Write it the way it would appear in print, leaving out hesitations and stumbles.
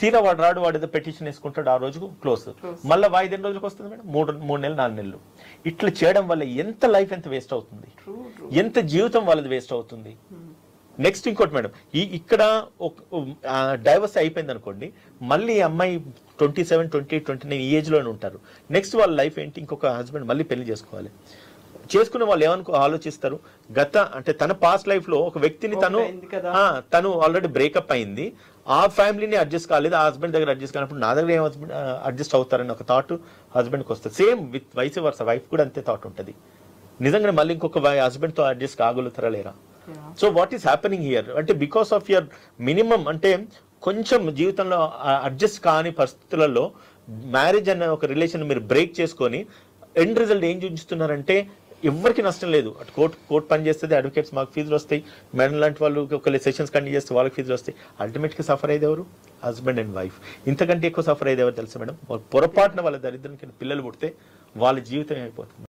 తీరా వాడు రాడు, వాడు ఏదో పెటిషన్ వేసుకుంటాడు, ఆ రోజుకు క్లోజ్. మళ్ళీ వాయిదా రోజులకు వస్తుంది మేడం, 3 నెలలు 4 నెలలు. ఇట్లా చేయడం వల్ల ఎంత లైఫ్ ఎంత వేస్ట్ అవుతుంది, ఎంత జీవితం వాళ్ళది వేస్ట్ అవుతుంది. నెక్స్ట్ ఇంకోటి మేడం, ఇక్కడ డైవర్స్ అయిపోయింది అనుకోండి, మళ్ళీ అమ్మాయి 27, 28, 29 ఈ ఏజ్ లోనే ఉంటారు. నెక్స్ట్ వాళ్ళ లైఫ్ ఏంటి, ఇంకొక హస్బెండ్ మళ్ళీ పెళ్లి చేసుకోవాలి. చేసుకునే వాళ్ళు ఆలోచిస్తారు, అంటే తన పాస్ట్ లైఫ్ లో ఒక వ్యక్తిని తను ఆల్రెడీ బ్రేకప్ అయింది, ఆ ఫ్యామిలీని అడ్జస్ట్ కాలేదు, ఆ హస్బెండ్ దగ్గర అడ్జస్ట్ కానప్పుడు నా దగ్గర ఏం అడ్జస్ట్ అవుతారని ఒక థాట్ హస్బెండ్కి వస్తుంది. Same with vice versa, wife కూడా అంతే థాట్ ఉంటుంది. నిజంగా మళ్ళీ ఇంకొక హస్బెండ్ తో అడ్జస్ట్ కాగలుగుతారా లేరా? So what is happening here అంటే బికాస్ ఆఫ్ యువర్ మినిమం, అంటే కొంచెం జీవితంలో అడ్జస్ట్ కాని పరిస్థితులలో మ్యారేజ్ అనే ఒక రిలేషన్ మీరు బ్రేక్ చేసుకొని ఎండ్ రిజల్ట్ ఏం చూపిస్తున్నారంటే ఎవరికి నష్టం లేదు. అటు కోర్టు పని చేస్తుంది, అడ్వకేట్స్ మాకు ఫీజులు వస్తాయి, మేడం లాంటి వాళ్ళు ఒక సెషన్స్ కండక్ట్ చేస్తే వాళ్ళకి ఫీజులు వస్తాయి. అల్టిమేట్గా సఫర్ అయ్యేది ఎవరు? Husband and wife. ఇంతకంటే ఎక్కువ సఫర్ అయ్యేది ఎవరు తెలుసు మేడం? పొరపాటున వాళ్ళ దరిద్రానికి పిల్లలు పుడితే వాళ్ళ జీవితం అయిపోతుంది.